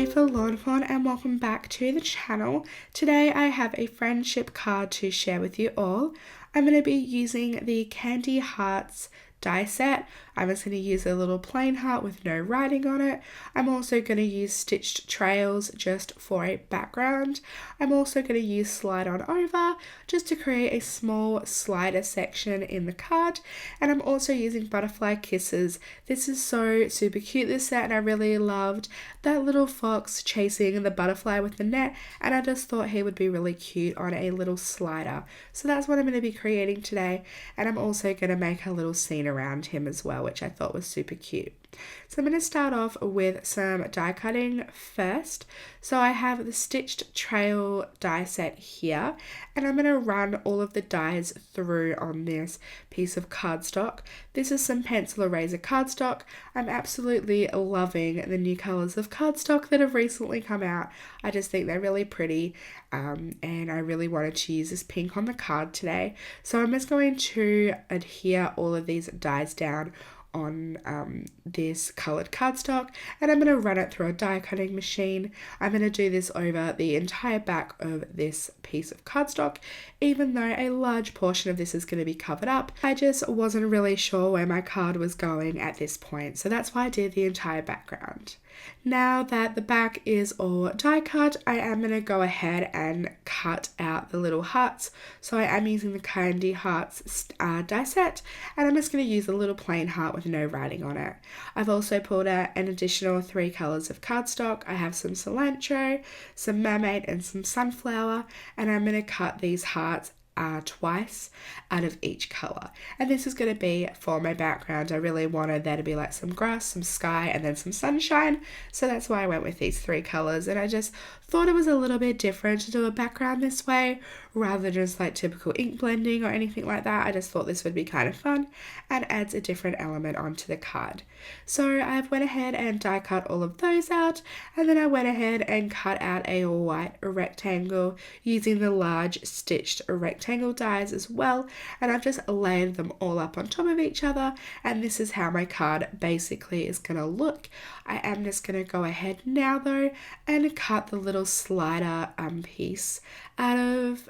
beautiful lawnfawn, and welcome back to the channel. Today I have a friendship card to share with you all. I'm going to be using the Candy Hearts die set. I'm just going to use a little plain heart with no writing on it. I'm also going to use stitched trails just for a background. I'm also going to use slide on over just to create a small slider section in the card. And I'm also using butterfly kisses. This is so super cute, this set, and I really loved that little fox chasing the butterfly with the net, and I just thought he would be really cute on a little slider. So that's what I'm going to be creating today, and I'm also going to make a little scene around him as well, which I thought was super cute. So I'm going to start off with some die cutting first. So I have the stitched trail die set here, and I'm going to run all of the dies through on this piece of cardstock. This is some pencil eraser cardstock. I'm absolutely loving the new colours of cardstock that have recently come out. I just think they're really pretty, and I really wanted to use this pink on the card today. So I'm just going to adhere all of these dies down on this coloured cardstock, and I'm going to run it through a die cutting machine. I'm going to do this over the entire back of this piece of cardstock, even though a large portion of this is going to be covered up. I just wasn't really sure where my card was going at this point, so that's why I did the entire background. Now that the back is all die cut, I am going to go ahead and cut out the little hearts. So I am using the Candy Hearts die set, and I'm just going to use a little plain heart with no writing on it. I've also pulled out an additional 3 colours of cardstock. I have some cilantro, some mermaid, and some sunflower, and I'm going to cut these hearts twice out of each colour, and this is going to be for my background. I really wanted there to be like some grass, some sky, and then some sunshine, so that's why I went with these 3 colours, and I just thought it was a little bit different to do a background this way rather than just like typical ink blending or anything like that. I just thought this would be kind of fun and adds a different element onto the card. So I've went ahead and die cut all of those out, and then I went ahead and cut out a white rectangle using the large stitched rectangle dies as well, and I've just layered them all up on top of each other, and this is how my card basically is going to look. I am just going to go ahead now though and cut the little slider piece out of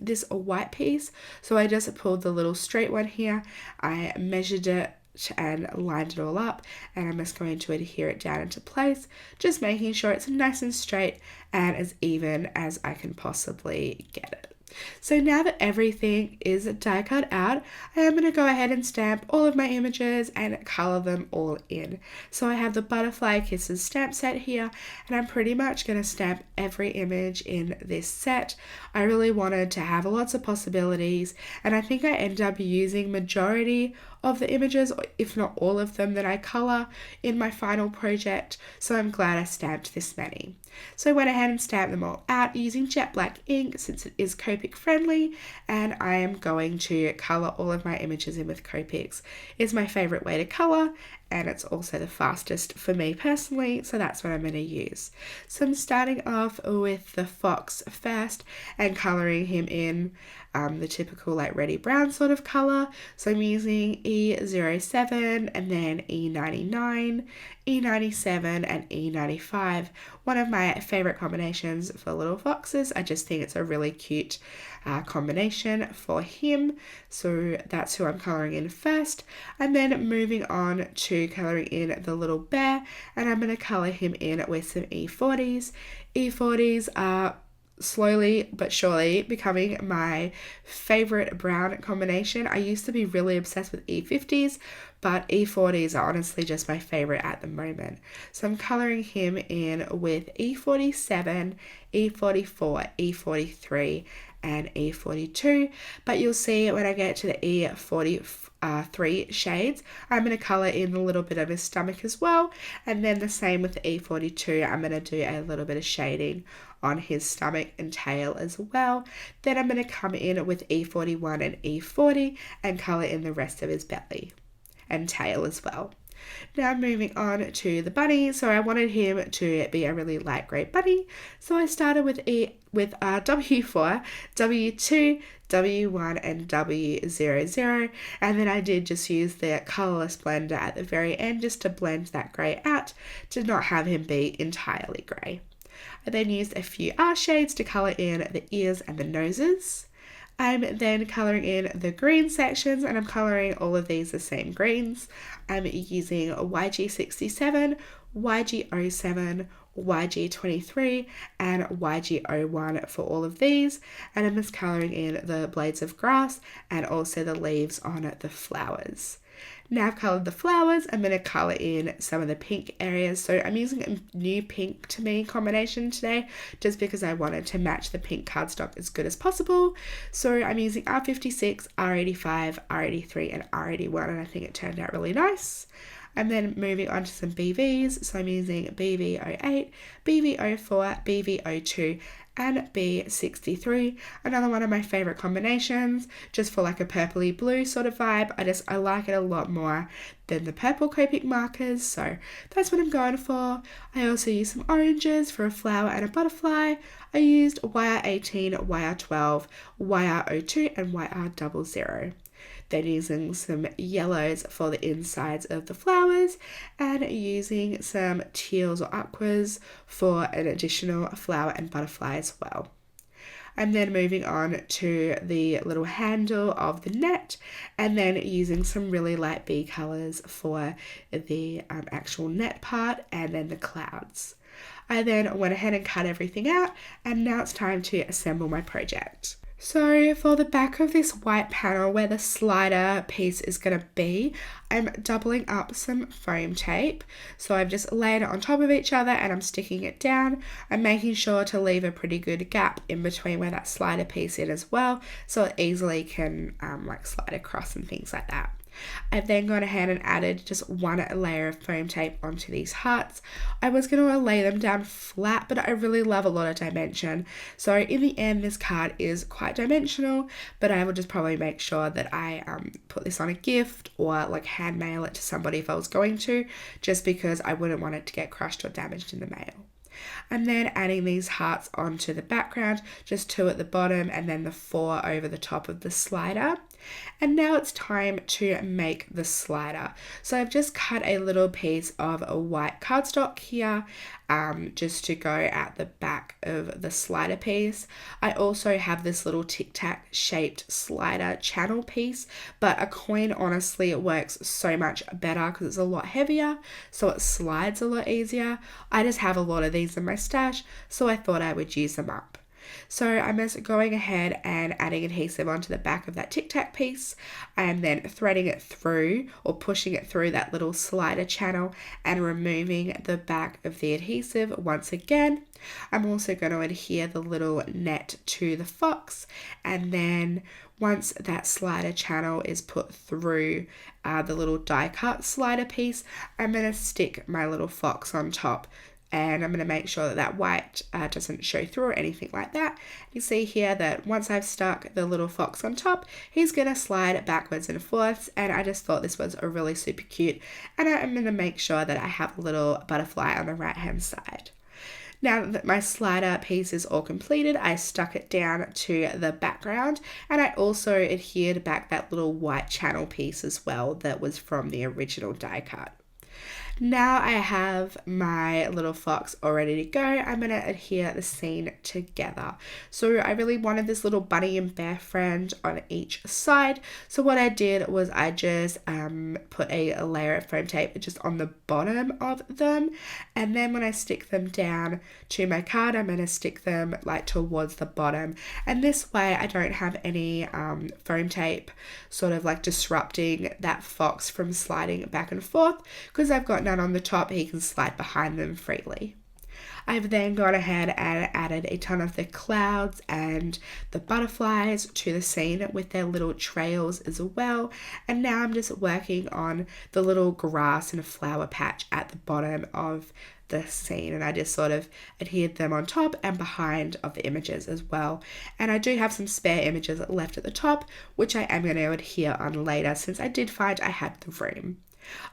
this white piece. So I just pulled the little straight one here, I measured it and lined it all up, and I'm just going to adhere it down into place, just making sure it's nice and straight and as even as I can possibly get it. So now that everything is die cut out, I am going to go ahead and stamp all of my images and colour them all in. So I have the Butterfly Kisses stamp set here, and I'm pretty much going to stamp every image in this set. I really wanted to have lots of possibilities, and I think I end up using majority of the images, if not all of them, that I colour in my final project, so I'm glad I stamped this many. So I went ahead and stamped them all out using jet black ink since it is Copic friendly, and I am going to colour all of my images in with Copics. It's my favourite way to colour, and it's also the fastest for me personally, so that's what I'm going to use. So I'm starting off with the fox first and colouring him in the typical like reddy brown sort of colour. So I'm using E07 and then E99, E97 and E95. One of my favourite combinations for little foxes. I just think it's a really cute combination for him. So that's who I'm colouring in first. And then moving on to colouring in the little bear, and I'm going to colour him in with some E40s. E40s are slowly but surely becoming my favorite brown combination. I used to be really obsessed with E50s, but E40s are honestly just my favorite at the moment. So I'm coloring him in with E47, E44, E43 and E42, but you'll see when I get to the E43 shades, I'm going to colour in a little bit of his stomach as well, and then the same with the E42, I'm going to do a little bit of shading on his stomach and tail as well. Then I'm going to come in with E41 and E40 and colour in the rest of his belly and tail as well. Now moving on to the bunny. So I wanted him to be a really light grey bunny. So I started with W4, W2, W1 and W00, and then I did just use the colourless blender at the very end just to blend that grey out to not have him be entirely grey. I then used a few R shades to colour in the ears and the noses. I'm then colouring in the green sections, and I'm colouring all of these the same greens. I'm using YG67, YG07, YG23 and YG01 for all of these, and I'm just colouring in the blades of grass and also the leaves on the flowers. Now I've coloured the flowers, I'm going to colour in some of the pink areas. So I'm using a new pink to me combination today just because I wanted to match the pink cardstock as good as possible. So I'm using R56, R85, R83 and R81, and I think it turned out really nice. I'm then moving on to some BVs, so I'm using BV08, BV04, BV02 and B63, another one of my favourite combinations, just for like a purpley blue sort of vibe. I like it a lot more than the purple Copic markers, so that's what I'm going for. I also used some oranges for a flower and a butterfly. I used YR18, YR12, YR02 and YR00. Then using some yellows for the insides of the flowers and using some teals or aquas for an additional flower and butterfly as well. I'm then moving on to the little handle of the net and then using some really light B colours for the actual net part and then the clouds. I then went ahead and cut everything out, and now it's time to assemble my project. So for the back of this white panel where the slider piece is going to be, I'm doubling up some foam tape. So I've just laid it on top of each other and I'm sticking it down. I'm making sure to leave a pretty good gap in between where that slider piece is as well, so it easily can like slide across and things like that. I've then gone ahead and added just one layer of foam tape onto these hearts. I was going to lay them down flat, but I really love a lot of dimension. So in the end, this card is quite dimensional, but I will just probably make sure that I put this on a gift or like hand mail it to somebody if I was going to, just because I wouldn't want it to get crushed or damaged in the mail. I'm then adding these hearts onto the background, just 2 at the bottom and then the 4 over the top of the slider. And now it's time to make the slider. So I've just cut a little piece of a white cardstock here, just to go at the back of the slider piece. I also have this little tic-tac shaped slider channel piece, but a coin honestly works so much better because it's a lot heavier, so it slides a lot easier. I just have a lot of these in my stash, so I thought I would use them up. So I'm just going ahead and adding adhesive onto the back of that tic-tac piece and then threading it through or pushing it through that little slider channel and removing the back of the adhesive once again. I'm also going to adhere the little net to the fox, and then once that slider channel is put through the little die cut slider piece, I'm going to stick my little fox on top. And I'm going to make sure that that white doesn't show through or anything like that. You see here that once I've stuck the little fox on top, he's going to slide backwards and forwards. And I just thought this was a really super cute. And I'm going to make sure that I have a little butterfly on the right hand side. Now that my slider piece is all completed, I stuck it down to the background, and I also adhered back that little white channel piece as well that was from the original die cut. Now I have my little fox all ready to go. I'm going to adhere the scene together. So I really wanted this little bunny and bear friend on each side. So what I did was I just put a layer of foam tape just on the bottom of them. And then when I stick them down to my card, I'm going to stick them like towards the bottom. And this way I don't have any foam tape sort of like disrupting that fox from sliding back and forth, because I've got none on the top, he can slide behind them freely. I've then gone ahead and added a ton of the clouds and the butterflies to the scene with their little trails as well. And now I'm just working on the little grass and flower patch at the bottom of the scene, and I just sort of adhered them on top and behind of the images as well. And I do have some spare images left at the top, which I am going to adhere on later since I did find I had the room.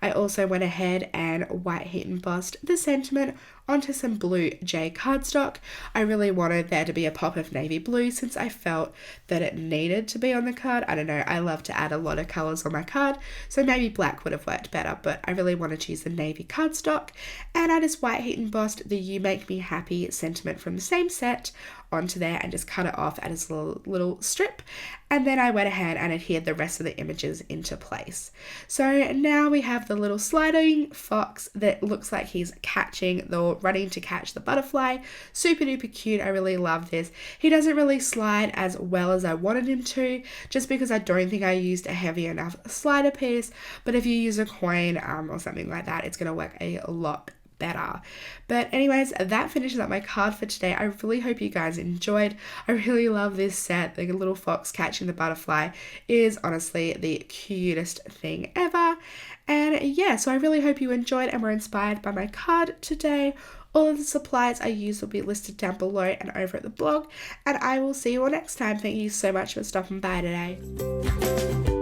I also went ahead and white heat embossed the sentiment onto some blue Jay Cardstock. I really wanted there to be a pop of navy blue since I felt that it needed to be on the card. I don't know, I love to add a lot of colours on my card, so maybe black would have worked better, but I really wanted to use the navy cardstock. And I just white heat embossed the You Make Me Happy sentiment from the same set onto there and just cut it off as a little strip. And then I went ahead and adhered the rest of the images into place. So now we have the little sliding fox that looks like he's running to catch the butterfly. Super duper cute. I really love this. He doesn't really slide as well as I wanted him to, just because I don't think I used a heavy enough slider piece. But if you use a coin or something like that, it's going to work a lot better. But anyways, that finishes up my card for today. I really hope you guys enjoyed. I really love this set. The little fox catching the butterfly is honestly the cutest thing ever. And yeah, so I really hope you enjoyed and were inspired by my card today. All of the supplies I use will be listed down below and over at the blog, and I will see you all next time. Thank you so much for stopping by today.